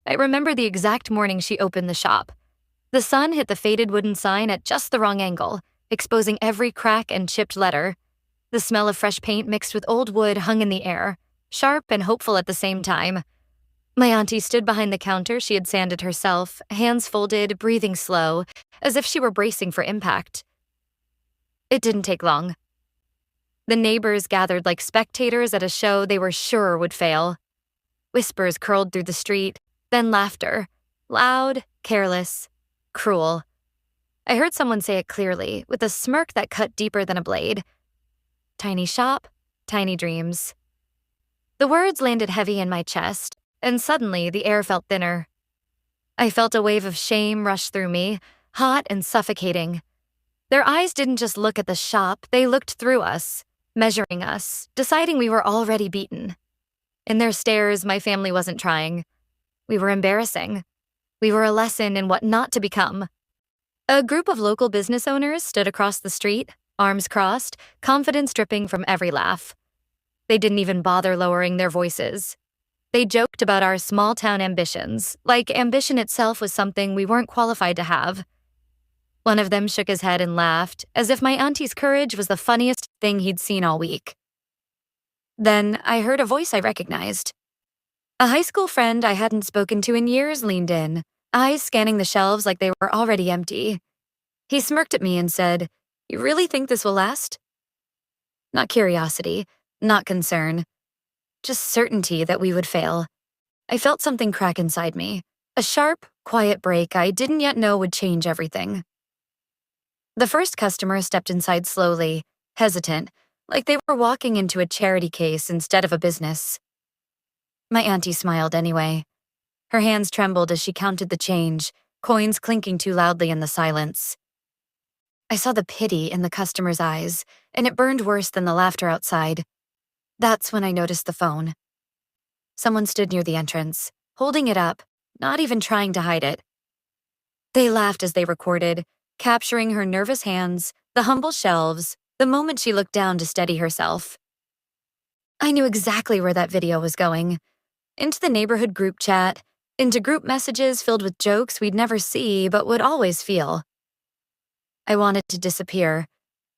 I remember the exact morning she opened the shop. The sun hit the faded wooden sign at just the wrong angle, exposing every crack and chipped letter. The smell of fresh paint mixed with old wood hung in the air, sharp and hopeful at the same time. My auntie stood behind the counter she had sanded herself, hands folded, breathing slow, as if she were bracing for impact. It didn't take long. The neighbors gathered like spectators at a show they were sure would fail. Whispers curled through the street, then laughter, loud, careless, cruel. I heard someone say it clearly, with a smirk that cut deeper than a blade. Tiny shop, tiny dreams. The words landed heavy in my chest, and suddenly the air felt thinner. I felt a wave of shame rush through me, hot and suffocating. Their eyes didn't just look at the shop, they looked through us, measuring us, deciding we were already beaten. In their stares, my family wasn't trying. We were embarrassing. We were a lesson in what not to become. A group of local business owners stood across the street, arms crossed, confidence dripping from every laugh. They didn't even bother lowering their voices. They joked about our small-town ambitions, like ambition itself was something we weren't qualified to have. One of them shook his head and laughed, as if my auntie's courage was the funniest thing he'd seen all week. Then I heard a voice I recognized. A high school friend I hadn't spoken to in years leaned in, eyes scanning the shelves like they were already empty. He smirked at me and said, "You really think this will last?" Not curiosity, not concern, just certainty that we would fail. I felt something crack inside me, a sharp, quiet break I didn't yet know would change everything. The first customer stepped inside slowly, hesitant, like they were walking into a charity case instead of a business. My auntie smiled anyway. Her hands trembled as she counted the change, coins clinking too loudly in the silence. I saw the pity in the customer's eyes, and it burned worse than the laughter outside. That's when I noticed the phone. Someone stood near the entrance, holding it up, not even trying to hide it. They laughed as they recorded, capturing her nervous hands, the humble shelves, the moment she looked down to steady herself. I knew exactly where that video was going. Into the neighborhood group chat, into group messages filled with jokes we'd never see but would always feel. I wanted to disappear.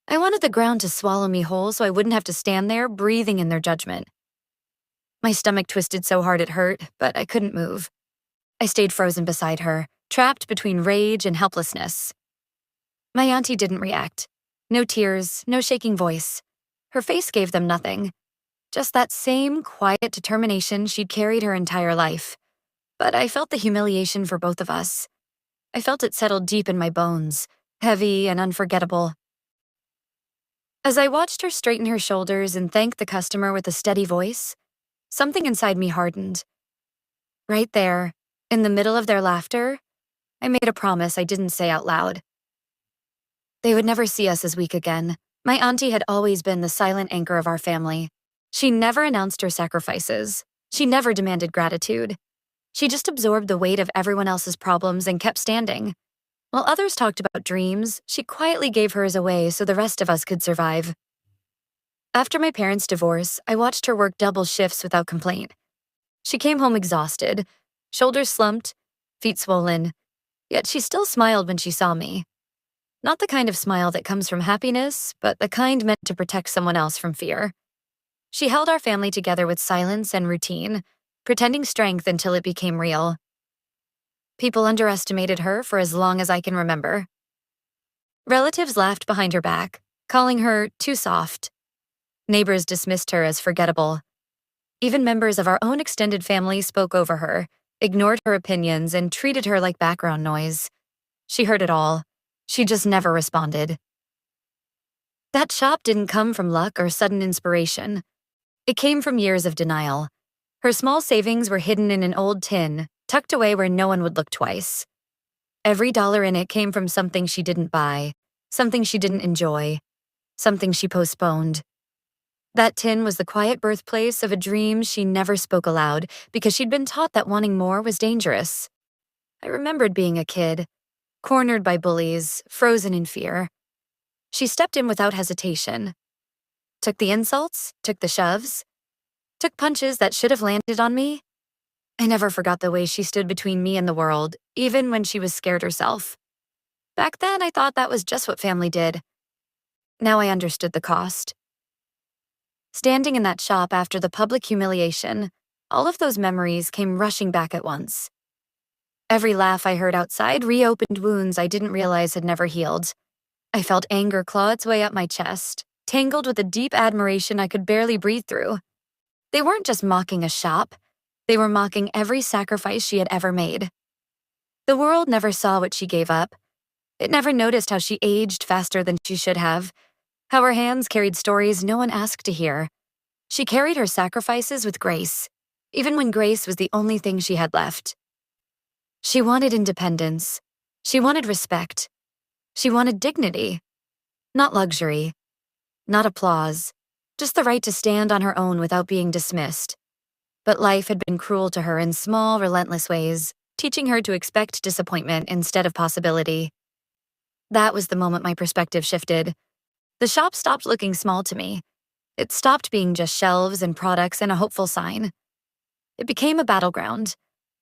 I wanted the ground to swallow me whole so I wouldn't have to stand there breathing in their judgment. My stomach twisted so hard it hurt, but I couldn't move. I stayed frozen beside her, trapped between rage and helplessness. My auntie didn't react. No tears, no shaking voice. Her face gave them nothing. Just that same quiet determination she'd carried her entire life. But I felt the humiliation for both of us. I felt it settled deep in my bones, heavy and unforgettable. As I watched her straighten her shoulders and thank the customer with a steady voice, something inside me hardened. Right there, in the middle of their laughter, I made a promise I didn't say out loud. They would never see us as weak again. My auntie had always been the silent anchor of our family. She never announced her sacrifices. She never demanded gratitude. She just absorbed the weight of everyone else's problems and kept standing. While others talked about dreams, she quietly gave hers away so the rest of us could survive. After my parents' divorce, I watched her work double shifts without complaint. She came home exhausted, shoulders slumped, feet swollen, yet she still smiled when she saw me. Not the kind of smile that comes from happiness, but the kind meant to protect someone else from fear. She held our family together with silence and routine, pretending strength until it became real. People underestimated her for as long as I can remember. Relatives laughed behind her back, calling her too soft. Neighbors dismissed her as forgettable. Even members of our own extended family spoke over her, ignored her opinions, and treated her like background noise. She heard it all. She just never responded. That shop didn't come from luck or sudden inspiration. It came from years of denial. Her small savings were hidden in an old tin, tucked away where no one would look twice. Every dollar in it came from something she didn't buy, something she didn't enjoy, something she postponed. That tin was the quiet birthplace of a dream she never spoke aloud because she'd been taught that wanting more was dangerous. I remembered being a kid, cornered by bullies, frozen in fear. She stepped in without hesitation. Took the insults, took the shoves, took punches that should have landed on me, I never forgot the way she stood between me and the world, even when she was scared herself. Back then, I thought that was just what family did. Now I understood the cost. Standing in that shop after the public humiliation, all of those memories came rushing back at once. Every laugh I heard outside reopened wounds I didn't realize had never healed. I felt anger claw its way up my chest, tangled with a deep admiration I could barely breathe through. They weren't just mocking a shop. They were mocking every sacrifice she had ever made. The world never saw what she gave up. It never noticed how she aged faster than she should have, how her hands carried stories no one asked to hear. She carried her sacrifices with grace, even when grace was the only thing she had left. She wanted independence. She wanted respect. She wanted dignity. Not luxury. Not applause. Just the right to stand on her own without being dismissed. But life had been cruel to her in small, relentless ways, teaching her to expect disappointment instead of possibility. That was the moment my perspective shifted. The shop stopped looking small to me. It stopped being just shelves and products and a hopeful sign. It became a battleground,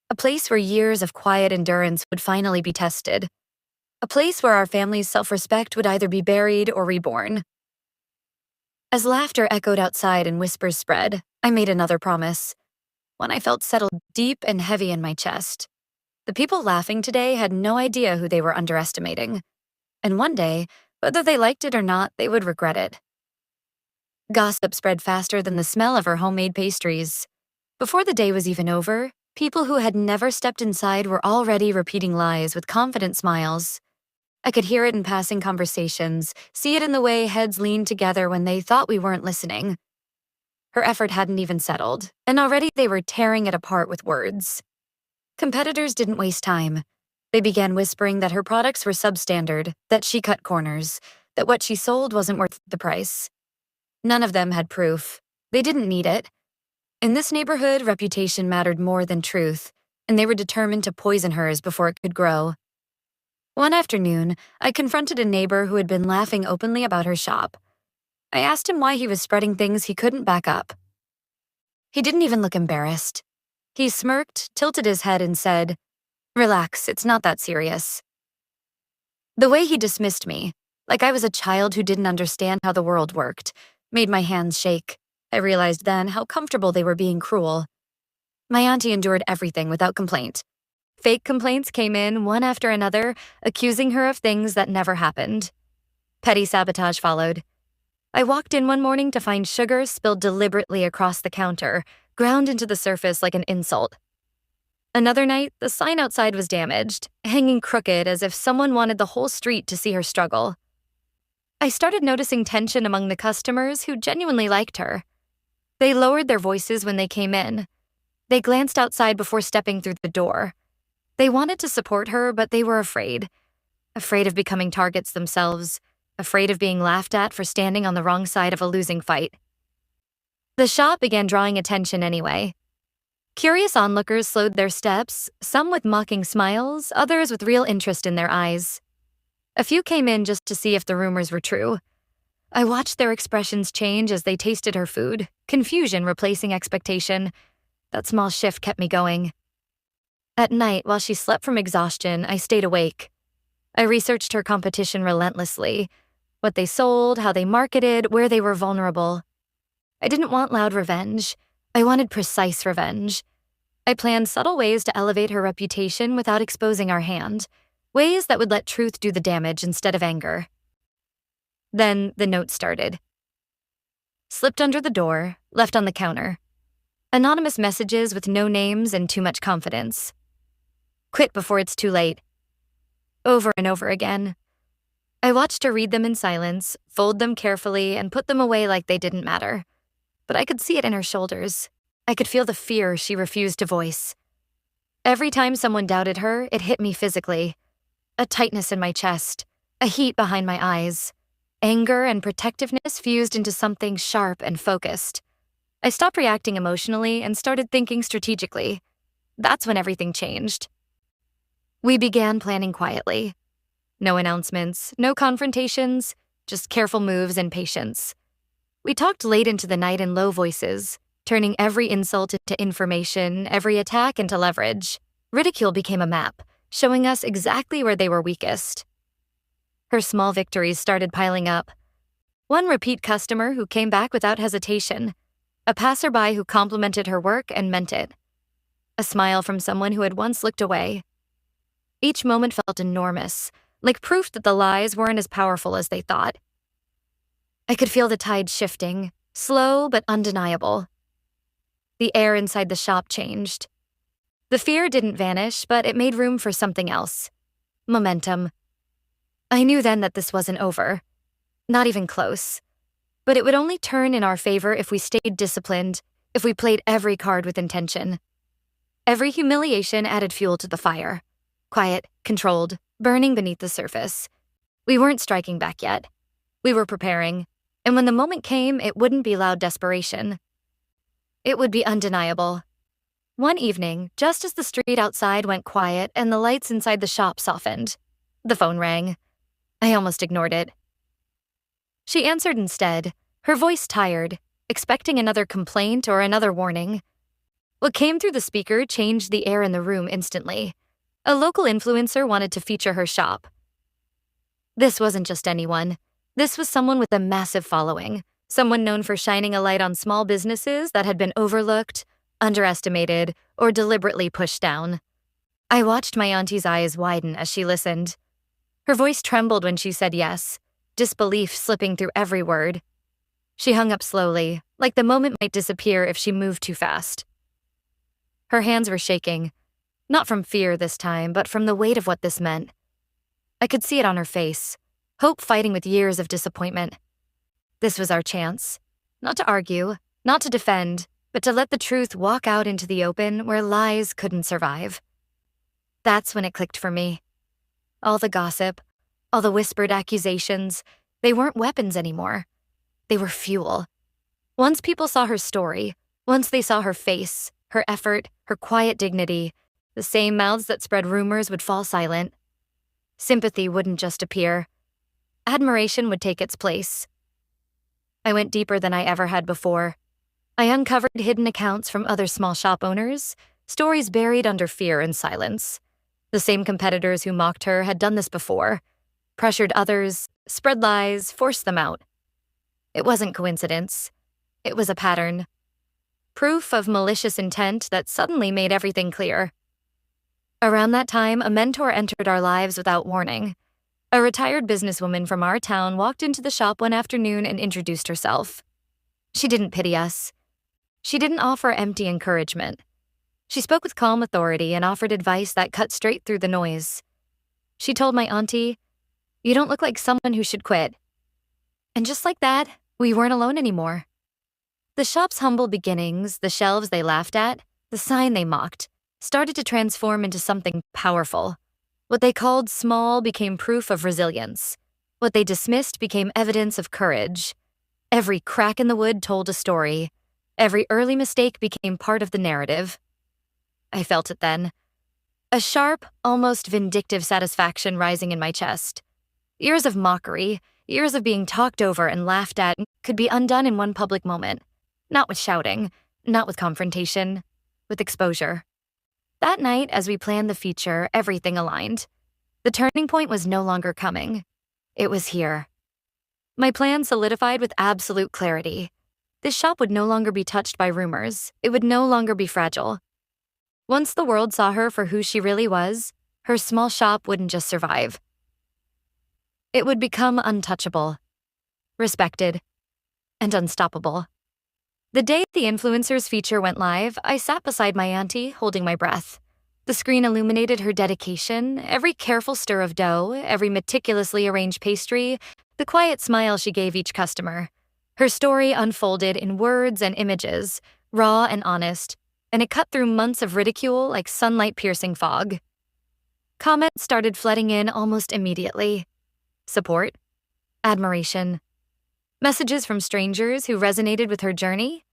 a place where years of quiet endurance would finally be tested, a place where our family's self-respect would either be buried or reborn. As laughter echoed outside and whispers spread, I made another promise. When I felt settled deep and heavy in my chest, the people laughing today had no idea who they were underestimating. And one day, whether they liked it or not, they would regret it. Gossip spread faster than the smell of her homemade pastries. Before the day was even over, people who had never stepped inside were already repeating lies with confident smiles. I could hear it in passing conversations, see it in the way heads leaned together when they thought we weren't listening. Her effort hadn't even settled, and already they were tearing it apart with words. Competitors didn't waste time. They began whispering that her products were substandard, that she cut corners, that what she sold wasn't worth the price. None of them had proof. They didn't need it. In this neighborhood, reputation mattered more than truth, and they were determined to poison hers before it could grow. One afternoon, I confronted a neighbor who had been laughing openly about her shop. I asked him why he was spreading things he couldn't back up. He didn't even look embarrassed. He smirked, tilted his head, and said, "Relax, it's not that serious." The way he dismissed me, like I was a child who didn't understand how the world worked, made my hands shake. I realized then how comfortable they were being cruel. My auntie endured everything without complaint. Fake complaints came in one after another, accusing her of things that never happened. Petty sabotage followed. I walked in one morning to find sugar spilled deliberately across the counter, ground into the surface like an insult. Another night, the sign outside was damaged, hanging crooked as if someone wanted the whole street to see her struggle. I started noticing tension among the customers who genuinely liked her. They lowered their voices when they came in. They glanced outside before stepping through the door. They wanted to support her, but they were afraid. Afraid of becoming targets themselves. Afraid of being laughed at for standing on the wrong side of a losing fight. The shop began drawing attention anyway. Curious onlookers slowed their steps, some with mocking smiles, others with real interest in their eyes. A few came in just to see if the rumors were true. I watched their expressions change as they tasted her food, confusion replacing expectation. That small shift kept me going. At night, while she slept from exhaustion, I stayed awake. I researched her competition relentlessly. What they sold, how they marketed, where they were vulnerable. I didn't want loud revenge. I wanted precise revenge. I planned subtle ways to elevate her reputation without exposing our hand. Ways that would let truth do the damage instead of anger. Then the note started. Slipped under the door, left on the counter. Anonymous messages with no names and too much confidence. Quit before it's too late. Over and over again. I watched her read them in silence, fold them carefully, and put them away like they didn't matter. But I could see it in her shoulders. I could feel the fear she refused to voice. Every time someone doubted her, it hit me physically. A tightness in my chest, a heat behind my eyes. Anger and protectiveness fused into something sharp and focused. I stopped reacting emotionally and started thinking strategically. That's when everything changed. We began planning quietly. No announcements, no confrontations, just careful moves and patience. We talked late into the night in low voices, turning every insult into information, every attack into leverage. Ridicule became a map, showing us exactly where they were weakest. Her small victories started piling up. One repeat customer who came back without hesitation, a passerby who complimented her work and meant it, a smile from someone who had once looked away. Each moment felt enormous, like proof that the lies weren't as powerful as they thought. I could feel the tide shifting, slow but undeniable. The air inside the shop changed. The fear didn't vanish, but it made room for something else. Momentum. I knew then that this wasn't over. Not even close. But it would only turn in our favor if we stayed disciplined, if we played every card with intention. Every humiliation added fuel to the fire. Quiet, controlled, burning beneath the surface. We weren't striking back yet. We were preparing, and when the moment came, it wouldn't be loud desperation. It would be undeniable. One evening, just as the street outside went quiet and the lights inside the shop softened, the phone rang. I almost ignored it. She answered instead, her voice tired, expecting another complaint or another warning. What came through the speaker changed the air in the room instantly. A local influencer wanted to feature her shop. This wasn't just anyone. This was someone with a massive following, someone known for shining a light on small businesses that had been overlooked, underestimated, or deliberately pushed down. I watched my auntie's eyes widen as she listened. Her voice trembled when she said yes, disbelief slipping through every word. She hung up slowly, like the moment might disappear if she moved too fast. Her hands were shaking, not from fear this time, but from the weight of what this meant. I could see it on her face, hope fighting with years of disappointment. This was our chance, not to argue, not to defend, but to let the truth walk out into the open where lies couldn't survive. That's when it clicked for me. All the gossip, all the whispered accusations, they weren't weapons anymore. They were fuel. Once people saw her story, once they saw her face, her effort, her quiet dignity, the same mouths that spread rumors would fall silent. Sympathy wouldn't just appear. Admiration would take its place. I went deeper than I ever had before. I uncovered hidden accounts from other small shop owners, stories buried under fear and silence. The same competitors who mocked her had done this before, pressured others, spread lies, forced them out. It wasn't coincidence. It was a pattern. Proof of malicious intent that suddenly made everything clear. Around that time, a mentor entered our lives without warning. A retired businesswoman from our town walked into the shop one afternoon and introduced herself. She didn't pity us. She didn't offer empty encouragement. She spoke with calm authority and offered advice that cut straight through the noise. She told my auntie, "You don't look like someone who should quit." And just like that, we weren't alone anymore. The shop's humble beginnings, the shelves they laughed at, the sign they mocked, started to transform into something powerful. What they called small became proof of resilience. What they dismissed became evidence of courage. Every crack in the wood told a story. Every early mistake became part of the narrative. I felt it then. A sharp, almost vindictive satisfaction rising in my chest. Years of mockery, years of being talked over and laughed at could be undone in one public moment. Not with shouting, not with confrontation, with exposure. That night, as we planned the feature, everything aligned. The turning point was no longer coming. It was here. My plan solidified with absolute clarity. This shop would no longer be touched by rumors. It would no longer be fragile. Once the world saw her for who she really was, her small shop wouldn't just survive. It would become untouchable, respected, and unstoppable. The day the influencer's feature went live, I sat beside my auntie, holding my breath. The screen illuminated her dedication, every careful stir of dough, every meticulously arranged pastry, the quiet smile she gave each customer. Her story unfolded in words and images, raw and honest, and it cut through months of ridicule like sunlight-piercing fog. Comments started flooding in almost immediately. Support, admiration, messages from strangers who resonated with her journey.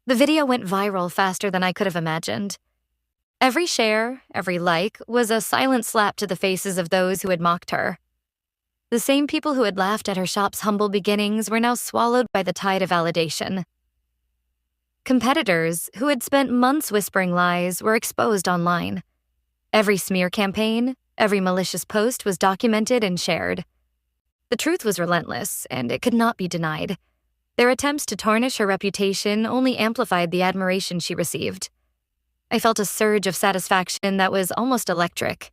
The video went viral faster than I could have imagined. Every share, every like, was a silent slap to the faces of those who had mocked her. The same people who had laughed at her shop's humble beginnings were now swallowed by the tide of validation. Competitors, who had spent months whispering lies, were exposed online. Every smear campaign, every malicious post was documented and shared. The truth was relentless, and it could not be denied. Their attempts to tarnish her reputation only amplified the admiration she received. I felt a surge of satisfaction that was almost electric.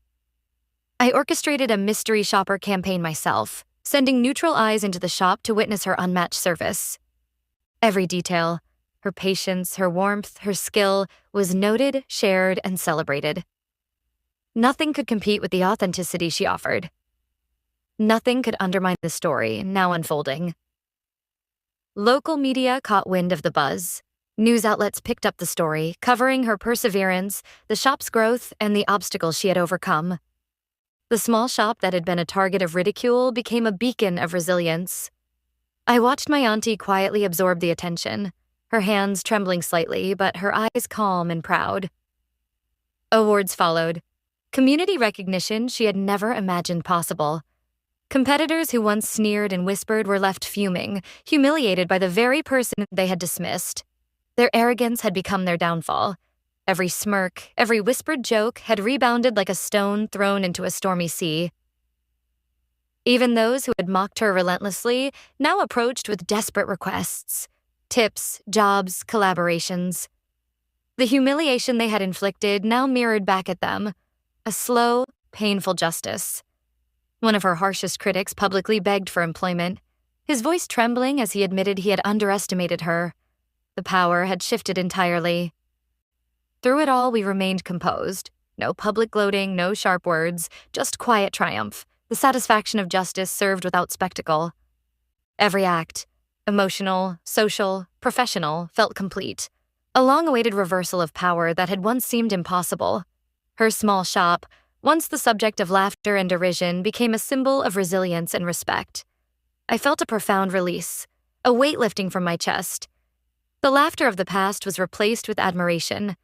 I orchestrated a mystery shopper campaign myself, sending neutral eyes into the shop to witness her unmatched service. Every detail, her patience, her warmth, her skill, was noted, shared, and celebrated. Nothing could compete with the authenticity she offered. Nothing could undermine the story now unfolding. Local media caught wind of the buzz. News outlets picked up the story, covering her perseverance, the shop's growth, and the obstacles she had overcome. The small shop that had been a target of ridicule became a beacon of resilience. I watched my auntie quietly absorb the attention, her hands trembling slightly, but her eyes calm and proud. Awards followed. Community recognition she had never imagined possible. Competitors who once sneered and whispered were left fuming, humiliated by the very person they had dismissed. Their arrogance had become their downfall. Every smirk, every whispered joke had rebounded like a stone thrown into a stormy sea. Even those who had mocked her relentlessly now approached with desperate requests. Tips, jobs, collaborations. The humiliation they had inflicted now mirrored back at them. A slow, painful justice. One of her harshest critics publicly begged for employment, his voice trembling as he admitted he had underestimated her. The power had shifted entirely. Through it all, we remained composed. No public gloating, no sharp words, just quiet triumph, the satisfaction of justice served without spectacle. Every act, emotional, social, professional, felt complete. A long-awaited reversal of power that had once seemed impossible. Her small shop, once the subject of laughter and derision, became a symbol of resilience and respect. I felt a profound release, a weight lifting from my chest. The laughter of the past was replaced with admiration.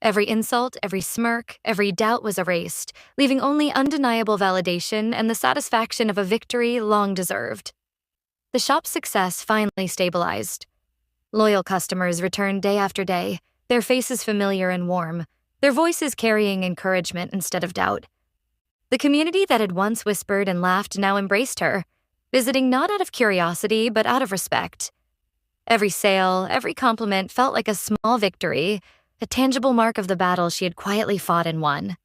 Every insult, every smirk, every doubt was erased, leaving only undeniable validation and the satisfaction of a victory long deserved. The shop's success finally stabilized. Loyal customers returned day after day, their faces familiar and warm, their voices carrying encouragement instead of doubt. The community that had once whispered and laughed now embraced her, visiting not out of curiosity but out of respect. Every sale, every compliment felt like a small victory, a tangible mark of the battle she had quietly fought and won.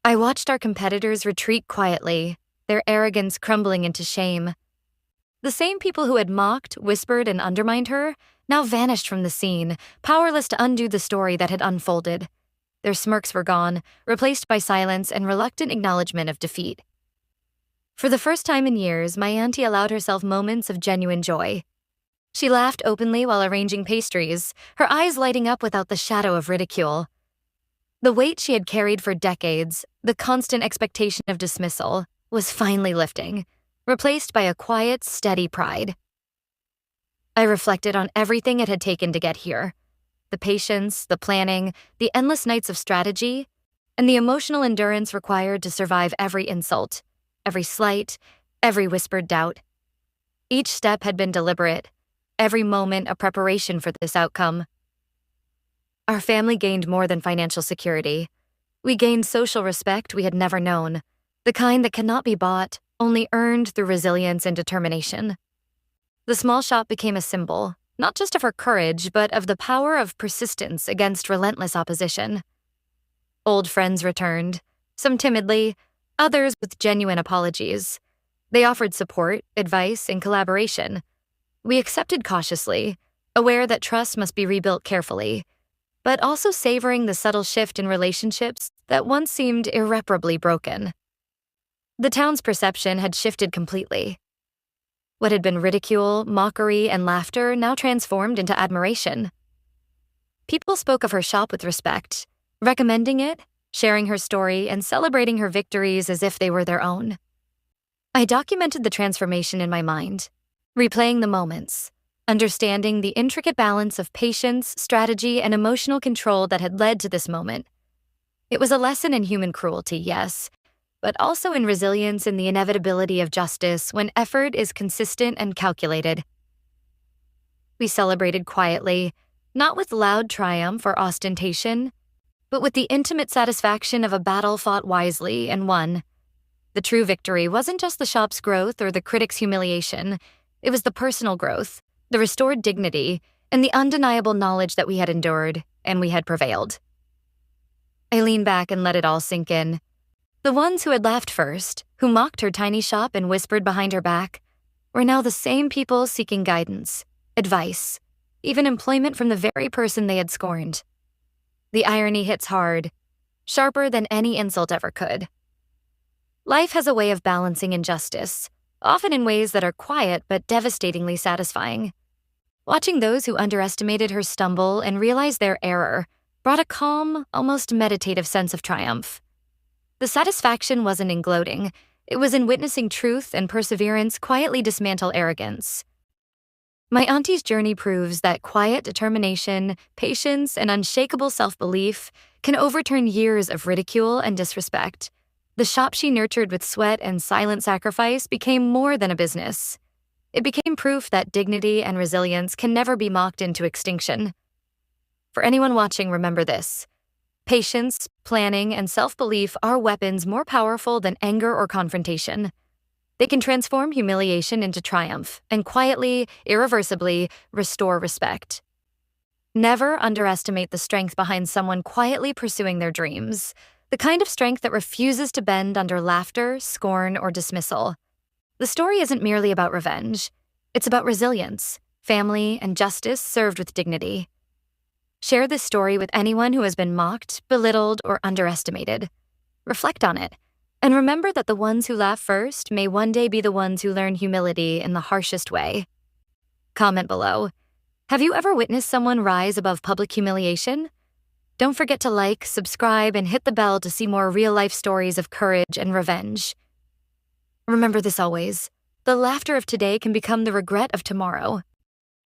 I watched our competitors retreat quietly, their arrogance crumbling into shame. The same people who had mocked, whispered, and undermined her now vanished from the scene, powerless to undo the story that had unfolded. Their smirks were gone, replaced by silence and reluctant acknowledgement of defeat. For the first time in years, my auntie allowed herself moments of genuine joy. She laughed openly while arranging pastries, her eyes lighting up without the shadow of ridicule. The weight she had carried for decades, the constant expectation of dismissal, was finally lifting, replaced by a quiet, steady pride. I reflected on everything it had taken to get here. The patience, the planning, the endless nights of strategy, and the emotional endurance required to survive every insult, every slight, every whispered doubt. Each step had been deliberate, every moment a preparation for this outcome. Our family gained more than financial security. We gained social respect we had never known, the kind that cannot be bought, only earned through resilience and determination. The small shop became a symbol, not just of her courage, but of the power of persistence against relentless opposition. Old friends returned, some timidly, others with genuine apologies. They offered support, advice, and collaboration. We accepted cautiously, aware that trust must be rebuilt carefully, but also savoring the subtle shift in relationships that once seemed irreparably broken. The town's perception had shifted completely. What had been ridicule, mockery, and laughter now transformed into admiration. People spoke of her shop with respect, recommending it, sharing her story, and celebrating her victories as if they were their own. I documented the transformation in my mind, replaying the moments, understanding the intricate balance of patience, strategy, and emotional control that had led to this moment. It was a lesson in human cruelty, yes, but also in resilience and the inevitability of justice when effort is consistent and calculated. We celebrated quietly, not with loud triumph or ostentation, but with the intimate satisfaction of a battle fought wisely and won. The true victory wasn't just the shop's growth or the critic's humiliation. It was the personal growth, the restored dignity, and the undeniable knowledge that we had endured and we had prevailed. I leaned back and let it all sink in. The ones who had laughed first, who mocked her tiny shop and whispered behind her back, were now the same people seeking guidance, advice, even employment from the very person they had scorned. The irony hits hard, sharper than any insult ever could. Life has a way of balancing injustice, often in ways that are quiet but devastatingly satisfying. Watching those who underestimated her stumble and realize their error brought a calm, almost meditative sense of triumph. The satisfaction wasn't in gloating, it was in witnessing truth and perseverance quietly dismantle arrogance. My auntie's journey proves that quiet determination, patience, and unshakable self-belief can overturn years of ridicule and disrespect. The shop she nurtured with sweat and silent sacrifice became more than a business. It became proof that dignity and resilience can never be mocked into extinction. For anyone watching, remember this. Patience, planning, and self-belief are weapons more powerful than anger or confrontation. They can transform humiliation into triumph and quietly, irreversibly, restore respect. Never underestimate the strength behind someone quietly pursuing their dreams, the kind of strength that refuses to bend under laughter, scorn, or dismissal. The story isn't merely about revenge. It's about resilience, family, and justice served with dignity. Share this story with anyone who has been mocked, belittled, or underestimated. Reflect on it, and remember that the ones who laugh first may one day be the ones who learn humility in the harshest way. Comment below. Have you ever witnessed someone rise above public humiliation? Don't forget to like, subscribe, and hit the bell to see more real-life stories of courage and revenge. Remember this always. The laughter of today can become the regret of tomorrow.